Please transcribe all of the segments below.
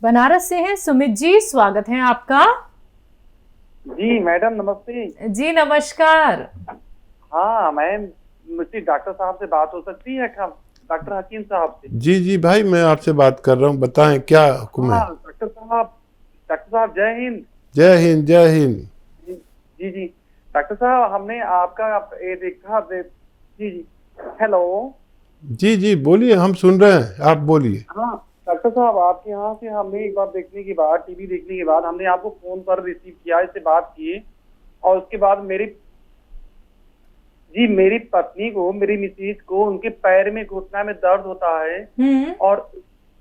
बनारस से हैं सुमित जी, स्वागत है आपका। जी मैडम नमस्ते। जी नमस्कार। हाँ मैम, मुझसे डॉक्टर साहब से बात हो सकती है क्या? डॉक्टर हकीम साहब से। जी जी भाई, मैं आपसे बात कर रहा हूँ, बताएं क्या हुक्म है। हाँ डॉक्टर साहब जय हिंद। जय हिंद जय हिंद। जी जी जी। डॉक्टर साहब हमने आपका ये देखा जी जी। हेलो। जी जी बोलिए, हम सुन रहे हैं, आप बोलिए। हाँ डॉक्टर साहब, आपके यहाँ से हमने एक बार देखने के बाद, टीवी देखने के बाद हमने आपको फोन पर रिसीव किया, इससे बात की, और उसके बाद मेरी पत्नी को, मेरी मिसेज को, उनके पैर में, घुटना में दर्द होता है, और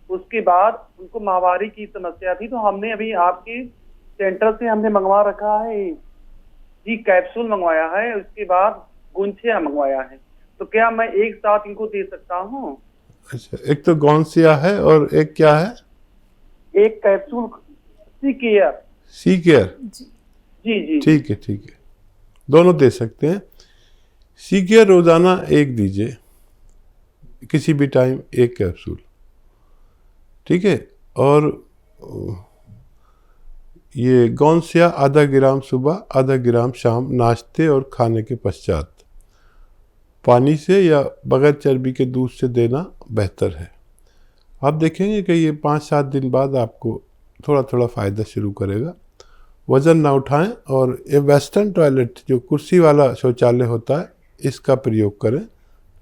उसके बाद उनको माहवारी की समस्या थी। तो हमने अभी आपके सेंटर से हमने मंगवा रखा है जी, कैप्सूल मंगवाया है, उसके बाद गुंछिया मंगवाया है। तो क्या मैं एक साथ इनको दे सकता हूँ? अच्छा, एक तो गौनसिया है और एक क्या है? एक कैप्सूल सी केयर। सी केयर। जी जी। ठीक है ठीक है, दोनों दे सकते हैं। सी केयर रोजाना एक दीजिए, किसी भी टाइम एक कैप्सूल, ठीक है। और ये गौनसिया आधा ग्राम सुबह, आधा ग्राम शाम, नाश्ते और खाने के पश्चात, पानी से या बगैर चर्बी के दूध से देना बेहतर है। आप देखेंगे कि ये 5-7 दिन बाद आपको थोड़ा थोड़ा फ़ायदा शुरू करेगा। वज़न ना उठाएं, और ये वेस्टर्न टॉयलेट जो कुर्सी वाला शौचालय होता है, इसका प्रयोग करें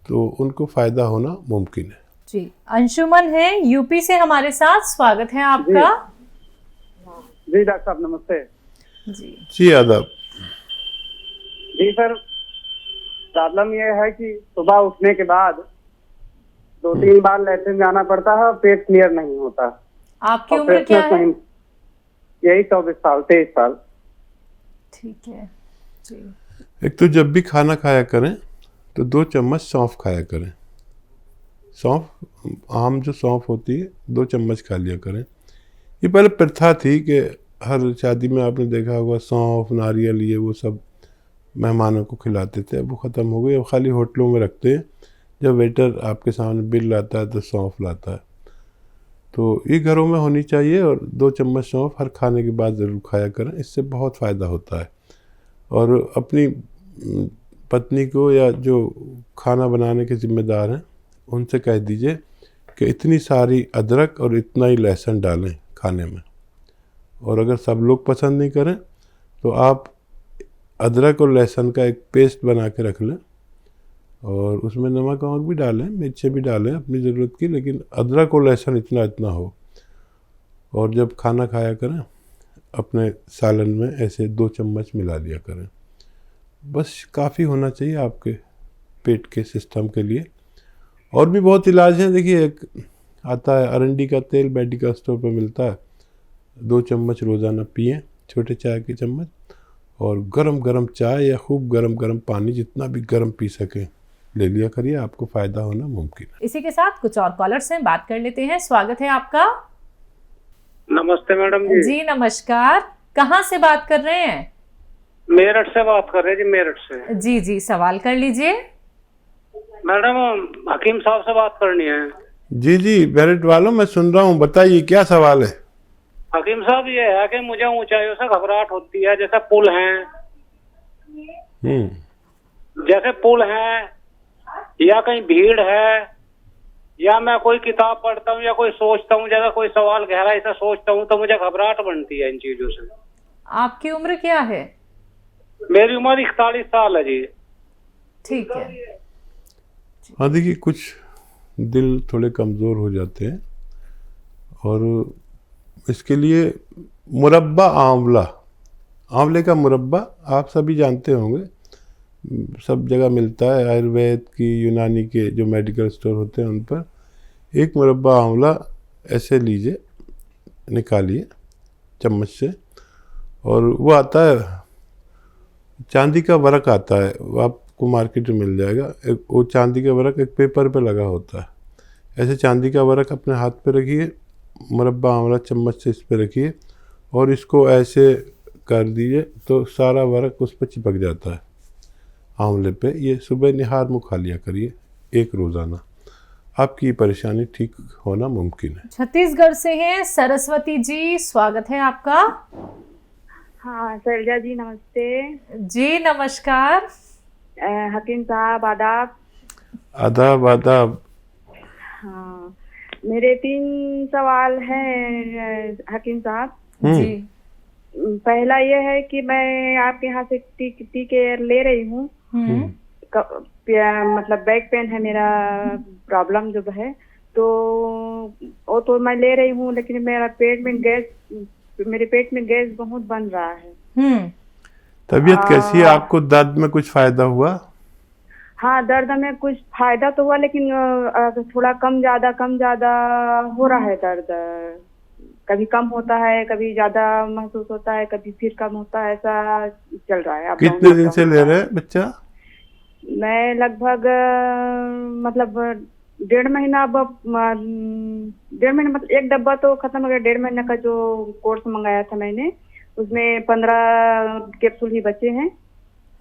तो उनको फ़ायदा होना मुमकिन है। जी, अंशुमन है यूपी से हमारे साथ, स्वागत है आपका। जी डॉक्टर साहब नमस्ते। जी आदाब। जी सर, प्रॉब्लम ये है कि सुबह उठने के बाद 2-3 बार लैट्रिन जाना पड़ता है और पेट क्लियर नहीं होता। आपकी उम्र क्या है? यही 24 साल, 23 साल। ठीक है जी। एक तो जब भी खाना खाया करें तो 2 चम्मच सौंफ खाया करें। सौंफ, आम जो सौंफ होती है, 2 चम्मच खा लिया करें। ये पहले प्रथा थी कि हर शादी में आपने देखा होगा, सौंफ, नारियल, ये वो सब मेहमानों को खिलाते थे। अब वो ख़त्म हो गई, अब खाली होटलों में रखते हैं। जब वेटर आपके सामने बिल लाता है तो सौंफ लाता है। तो ये घरों में होनी चाहिए, और 2 चम्मच सौंफ हर खाने के बाद ज़रूर खाया करें, इससे बहुत फ़ायदा होता है। और अपनी पत्नी को या जो खाना बनाने के ज़िम्मेदार हैं, उनसे कह दीजिए कि इतनी सारी अदरक और इतना ही लहसुन डालें खाने में। और अगर सब लोग पसंद नहीं करें तो आप अदरक और लहसुन का एक पेस्ट बना के रख लें, और उसमें नमक वमक भी डालें, मिर्चें भी डालें अपनी ज़रूरत की, लेकिन अदरक और लहसुन इतना इतना हो। और जब खाना खाया करें, अपने सालन में ऐसे 2 चम्मच मिला दिया करें, बस काफ़ी होना चाहिए आपके पेट के सिस्टम के लिए। और भी बहुत इलाज हैं। देखिए, एक आता है अरंडी का तेल, मेडिकल स्टोर पर मिलता है, 2 चम्मच रोज़ाना पिएं, छोटे चाय के चम्मच। और गरम गरम चाय या खूब गरम गरम पानी, जितना भी गरम पी सकें, ले लिया करिए, आपको फ़ायदा होना मुमकिन है। इसी के साथ कुछ और कॉलर्स हैं, बात कर लेते हैं। स्वागत है आपका। नमस्ते मैडम जी। जी नमस्कार, कहाँ से बात कर रहे हैं? मेरठ से बात कर रहे हैं जी, मेरठ से। जी जी, सवाल कर लीजिए। मैडम हकीम साहब से बात करनी है। जी जी, मेरठ वालों, मैं सुन रहा हूँ, बताइए क्या सवाल है। हकीम साहब, ये है कि मुझे ऊंचाइयों से घबराहट होती है, जैसे पुल हैं, या कहीं भीड़ है, या मैं कोई किताब पढ़ता हूँ या कोई सोचता हूँ, जैसा कोई सवाल गहराई से सोचता हूँ, तो मुझे घबराहट बनती है इन चीजों से। आपकी उम्र क्या है? मेरी उम्र 41 साल है जी। ठीक है। हाँ देखिए, कुछ दिल थोड़े कमज़ोर हो जाते हैं, और इसके लिए मुरब्बा आंवले का मुरब्बा आप सभी जानते होंगे, सब जगह मिलता है। आयुर्वेद की, यूनानी के जो मेडिकल स्टोर होते हैं उन पर एक मुरब्बा आंवला ऐसे लीजिए, निकालिए चम्मच से, और वो आता है, चांदी का वर्क आता है, वो आपको मार्केट में मिल जाएगा। वो चांदी का वर्क एक पेपर पे लगा होता है। ऐसे चांदी का वर्क अपने हाथ पे रखिए, मुरब्बा आंवला चम्मच से इस पे रखिए, और इसको ऐसे कर दीजिए तो सारा वर्क उस पर चिपक जाता है आंवले पे। ये सुबह निहार मुँह खा लिया करिए, एक रोज़ाना। आपकी परेशानी ठीक होना मुमकिन है। छत्तीसगढ़ से हैं सरस्वती जी, स्वागत है आपका। हाँ शैलजा जी नमस्ते। जी नमस्कार। हकीम साहब आदाब। आदाब आदाब। हाँ मेरे 3 सवाल हैं हकीम साहब। जी पहला ये है कि मैं आपके यहाँ से टी केयर ले रही हूँ। मतलब बैक पेन है मेरा, प्रॉब्लम जो है, तो वो तो मैं ले रही हूँ, लेकिन मेरे पेट में गैस बहुत बन रहा है। तबीयत कैसी है? आपको दर्द में कुछ फायदा हुआ? हाँ दर्द में कुछ फायदा तो हुआ, लेकिन थोड़ा कम ज्यादा हो रहा है दर्द। कभी कम होता है, कभी ज्यादा महसूस होता है, कभी फिर कम होता है, ऐसा चल रहा है। कितने दिन से ले रहे हैं बच्चा? मैं लगभग मतलब 1.5 महीना, मतलब 1 डब्बा तो खत्म हो गया। 1.5 महीने का जो कोर्स मंगाया था मैंने, उसमें 15 कैप्सूल ही बचे हैं।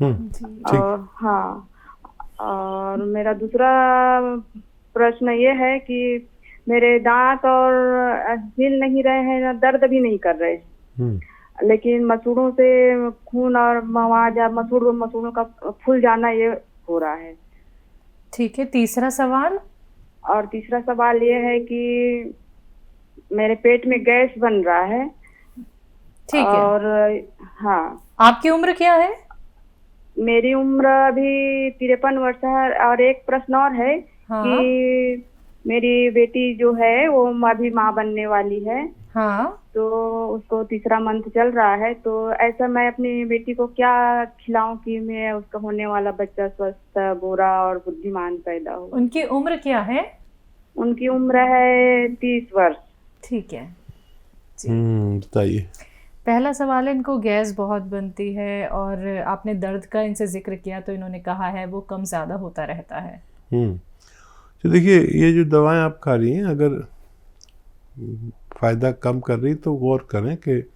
और हाँ, और मेरा दूसरा प्रश्न ये है कि मेरे दांत और हिल नहीं रहे हैं, दर्द भी नहीं कर रहे हैं, लेकिन मसूड़ों से खून और मसूड़ों का फूल जाना ये हो रहा है। ठीक है, तीसरा सवाल। और तीसरा सवाल ये है कि मेरे पेट में गैस बन रहा है। ठीक है। और हाँ, आपकी उम्र क्या है? मेरी उम्र अभी 53 वर्ष है। और एक प्रश्न और है कि मेरी बेटी जो है वो अभी माँ बनने वाली है। हाँ। तो उसको 3रा मंथ चल रहा है, तो ऐसा मैं अपनी बेटी को क्या खिलाऊं कि मैं उसका होने वाला बच्चा स्वस्थ, गोरा और बुद्धिमान पैदा हो। उनकी उम्र क्या है? उनकी उम्र है 30 वर्ष। ठीक है, बताइए। पहला सवाल है, इनको गैस बहुत बनती है और आपने दर्द का इनसे जिक्र किया तो इन्होंने कहा है वो कम ज़्यादा होता रहता है। तो देखिए, ये जो दवाएं आप खा रही हैं, अगर फ़ायदा कम कर रही तो गौर करें कि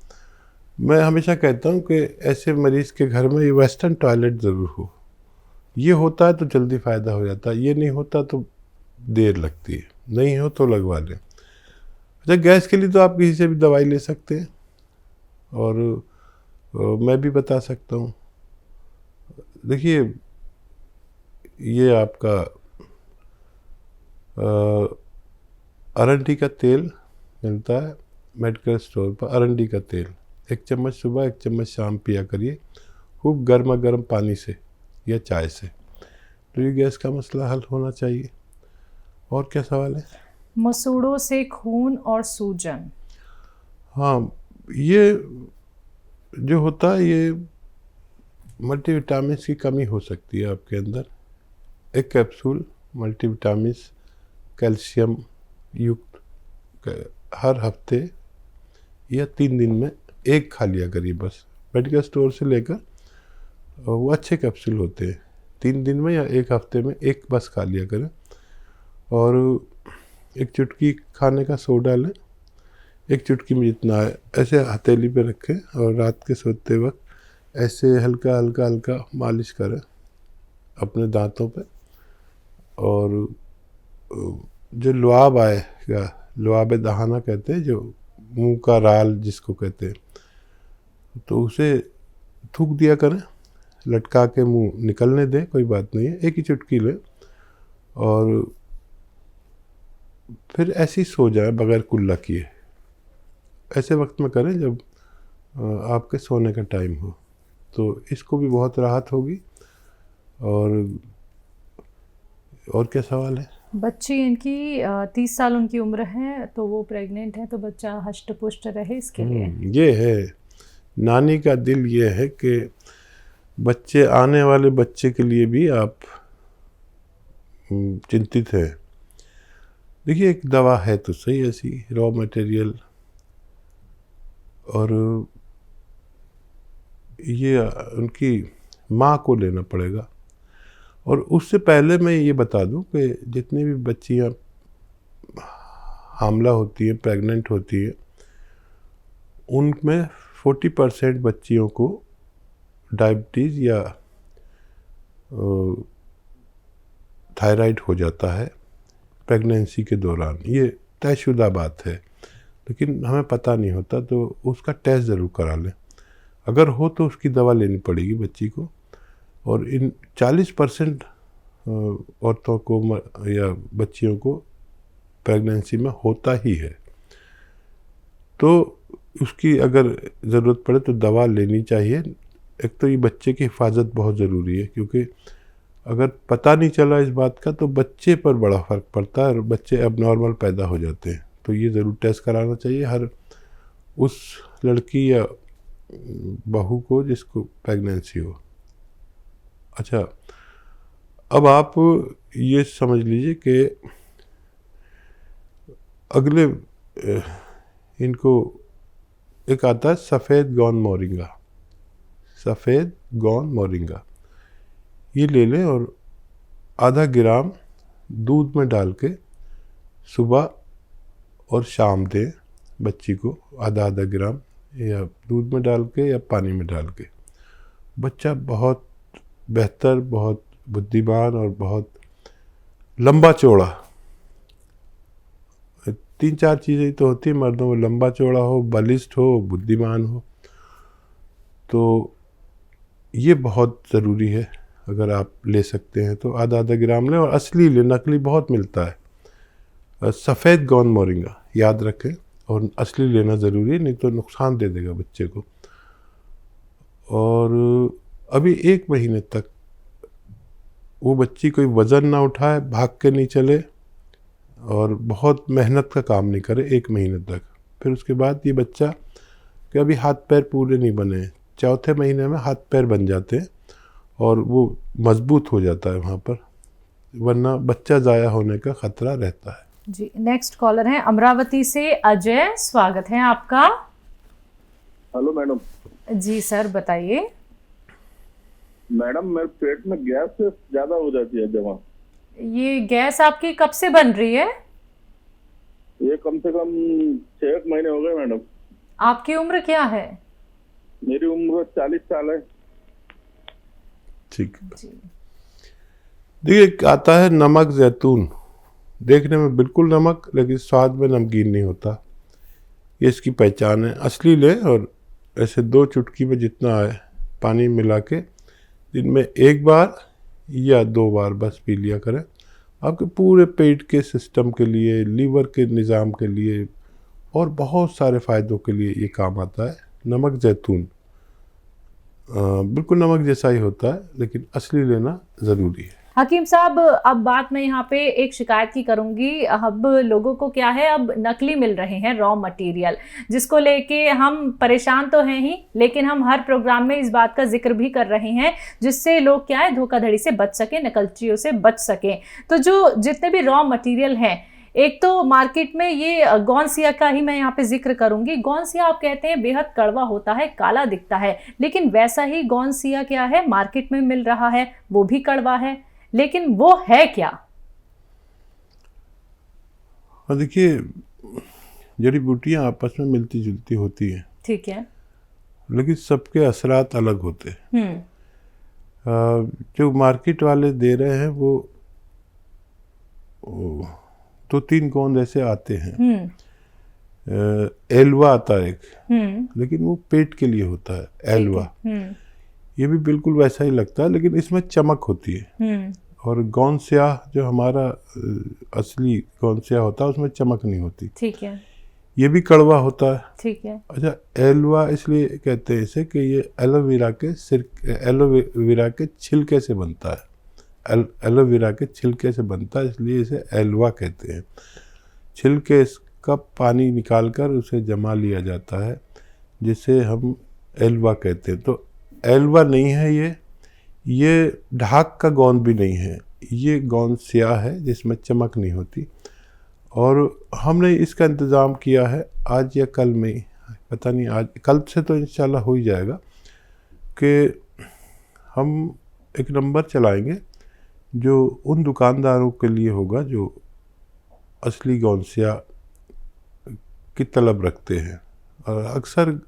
मैं हमेशा कहता हूं कि ऐसे मरीज़ के घर में ये वेस्टर्न टॉयलेट ज़रूर हो। ये होता है तो जल्दी फ़ायदा हो जाता है, ये नहीं होता तो देर लगती है। नहीं हो तो लगवा लें। अच्छा, गैस के लिए तो आप किसी से भी दवाई ले सकते हैं, और मैं भी बता सकता हूँ। देखिए, ये आपका अरंडी का तेल मिलता है मेडिकल स्टोर पर। अरंडी का तेल 1 चम्मच सुबह 1 चम्मच शाम पिया करिए, खूब गर्मा गर्म पानी से या चाय से, तो ये गैस का मसला हल होना चाहिए। और क्या सवाल है? मसूड़ों से खून और सूजन। हाँ, ये जो होता है, ये मल्टीविटामिन की कमी हो सकती है आपके अंदर। 1 कैप्सूल मल्टीविटामिन कैल्शियम युक्त हर हफ्ते या 3 दिन में 1 खा लिया करिए बस। मेडिकल स्टोर से लेकर, वो अच्छे कैप्सूल होते हैं। 3 दिन में या 1 हफ्ते में 1 बस खा लिया करें। और 1 चुटकी खाने का सोडा लें, 1 चुटकी में जितना है, ऐसे हथेली पे रखें और रात के सोते वक्त ऐसे हल्का हल्का हल्का मालिश करें अपने दांतों पे। और जो लुआब आएगा, लुआब दहाना कहते हैं, जो मुंह का राल जिसको कहते हैं, तो उसे थूक दिया करें, लटका के मुंह निकलने दें, कोई बात नहीं है। 1 ही चुटकी लें और फिर ऐसे ही सो जाए बगैर कुल्ला किए। ऐसे वक्त में करें जब आपके सोने का टाइम हो, तो इसको भी बहुत राहत होगी। और क्या सवाल है? बच्ची इनकी 30 साल उनकी उम्र है, तो वो प्रेग्नेंट है, तो बच्चा हष्ट पुष्ट रहे इसके लिए। ये है, नानी का दिल ये है कि बच्चे, आने वाले बच्चे के लिए भी आप चिंतित हैं। देखिए, एक दवा है तो सही ऐसी रॉ मटेरियल, और ये उनकी माँ को लेना पड़ेगा। और उससे पहले मैं ये बता दूं कि जितनी भी बच्चियां हामला होती हैं, प्रेग्नेंट होती हैं, उनमें 40% बच्चियों को डायबिटीज़ या थायराइड हो जाता है प्रेगनेंसी के दौरान, ये तयशुदा बात है, लेकिन हमें पता नहीं होता, तो उसका टेस्ट ज़रूर करा लें। अगर हो तो उसकी दवा लेनी पड़ेगी बच्ची को। और इन 40% औरतों को या बच्चियों को प्रेगनेंसी में होता ही है, तो उसकी अगर ज़रूरत पड़े तो दवा लेनी चाहिए। एक तो ये बच्चे की हिफाजत बहुत ज़रूरी है, क्योंकि अगर पता नहीं चला इस बात का तो बच्चे पर बड़ा फ़र्क पड़ता है और बच्चे एबनॉर्मल पैदा हो जाते हैं। तो ये ज़रूर टेस्ट कराना चाहिए हर उस लड़की या बहू को जिसको प्रेगनेंसी हो। अच्छा, अब आप ये समझ लीजिए कि अगले इनको एक आता है सफ़ेद गौन मोरिंगा। सफ़ेद गौन मोरिंगा ये ले लें और आधा ग्राम दूध में डाल के सुबह और शाम दें बच्ची को, आधा आधा ग्राम या दूध में डाल के या पानी में डाल के। बच्चा बहुत बेहतर, बहुत बुद्धिमान और बहुत लंबा चौड़ा, 3-4 चीज़ें ही तो होती हैं मर्दों में, लंबा चौड़ा हो, बलिष्ठ हो, बुद्धिमान हो। तो ये बहुत ज़रूरी है। अगर आप ले सकते हैं तो आधा आधा ग्राम लें, और असली लें, नकली बहुत मिलता है। सफ़ेद गौन मोरिंगा याद रखें, और असली लेना ज़रूरी है, नहीं तो नुकसान दे देगा बच्चे को। और अभी 1 महीने तक वो बच्ची कोई वज़न ना उठाए, भाग के नहीं चले और बहुत मेहनत का काम नहीं करे 1 महीने तक। फिर उसके बाद ये बच्चा कि अभी हाथ पैर पूरे नहीं बने, 4थे महीने में हाथ पैर बन जाते हैं और वो मजबूत हो जाता है वहाँ पर, वरना बच्चा ज़ाया होने का ख़तरा रहता है। जी, नेक्स्ट कॉलर है अमरावती से अजय, स्वागत है आपका। Hello madam. जी सर, बताइए। मैडम, मेरे पेट में गैस ज़्यादा हो जाती है जमा। ये गैस आपकी कब से बन रही है? ये कम से कम 6 महीने हो गए मैडम। आपकी उम्र क्या है? मेरी उम्र 40 साल है। ठीक, देखिए एक आता है नमक जैतून, देखने में बिल्कुल नमक लेकिन स्वाद में नमकीन नहीं होता, ये इसकी पहचान है। असली लें और ऐसे 2 चुटकी में जितना है पानी मिला के दिन में 1 बार या 2 बार बस पी लिया करें। आपके पूरे पेट के सिस्टम के लिए, लीवर के निज़ाम के लिए और बहुत सारे फ़ायदों के लिए ये काम आता है। नमक जैतून बिल्कुल नमक जैसा ही होता है, लेकिन असली लेना ज़रूरी है। हकीम साहब, अब बात मैं यहाँ पे एक शिकायत की करूँगी। अब लोगों को क्या है, अब नकली मिल रहे हैं रॉ मटेरियल, जिसको लेके हम परेशान तो हैं ही, लेकिन हम हर प्रोग्राम में इस बात का जिक्र भी कर रहे हैं जिससे लोग क्या है धोखाधड़ी से बच सकें, नकलचियों से बच सकें। तो जो जितने भी रॉ मटेरियल हैं, एक तो मार्केट में ये गौनसिया का ही मैं यहाँ पे जिक्र करूंगी। गौनसिया आप कहते हैं बेहद कड़वा होता है, काला दिखता है, लेकिन वैसा ही गौनसिया क्या है मार्केट में मिल रहा है, वो भी कड़वा है, लेकिन वो है क्या? देखिए, जड़ी बूटियाँ आपस में मिलती जुलती होती हैं, ठीक है, लेकिन सबके असरात अलग होते हैं। जो मार्केट वाले दे रहे हैं वो 2-3 गोंद ऐसे आते हैं। एलवा आता है एक, लेकिन वो पेट के लिए होता है एलवा। ये भी बिल्कुल वैसा ही लगता है, लेकिन इसमें चमक होती है। और गौनसिया जो हमारा असली गौनसिया होता है उसमें चमक नहीं होती, ठीक है। ये भी कड़वा होता है, ठीक है। अच्छा, एलवा इसलिए कहते हैं इसे कि ये एलोवेरा के छिलके से बनता है। एलोवेरा के छिलके से बनता है, इसलिए इसे एलवा कहते हैं। छिलके का पानी निकालकर उसे जमा लिया जाता है, जिसे हम एलवा कहते हैं। तो एलवा नहीं है ये ढाक का गोंद भी नहीं है, ये गोंद स्याह है जिसमें चमक नहीं होती। और हमने इसका इंतज़ाम किया है आज या कल में ही, पता नहीं आज कल से तो इंशाल्लाह हो ही जाएगा, कि हम एक नंबर चलाएंगे जो उन दुकानदारों के लिए होगा जो असली गौनसिया की तलब रखते हैं। और अक्सर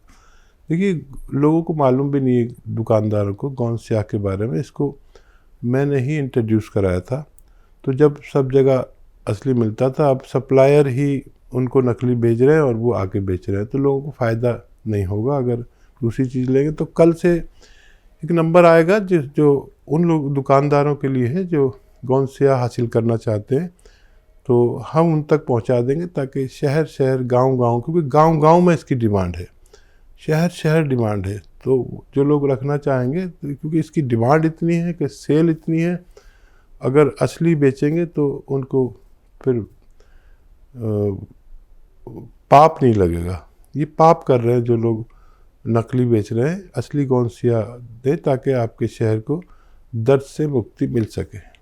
देखिए लोगों को मालूम भी नहीं है, दुकानदारों को, गौनसिया के बारे में। इसको मैंने ही इंट्रोड्यूस कराया था, तो जब सब जगह असली मिलता था, अब सप्लायर ही उनको नकली बेच रहे हैं और वो आके बेच रहे हैं, तो लोगों को फ़ायदा नहीं होगा। अगर दूसरी चीज़ लेंगे तो कल से एक नंबर आएगा जो उन लोग दुकानदारों के लिए है जो गौन सिया हासिल करना चाहते हैं, तो हम उन तक पहुंचा देंगे, ताकि शहर शहर गांव-गांव, क्योंकि गांव-गांव में इसकी डिमांड है, शहर शहर डिमांड है, तो जो लोग रखना चाहेंगे, तो क्योंकि इसकी डिमांड इतनी है कि सेल इतनी है, अगर असली बेचेंगे तो उनको फिर पाप नहीं लगेगा। ये पाप कर रहे हैं जो लोग नकली बेच रहे हैं। असली गौन सिया दें ताकि आपके शहर को दर्द से मुक्ति मिल सके।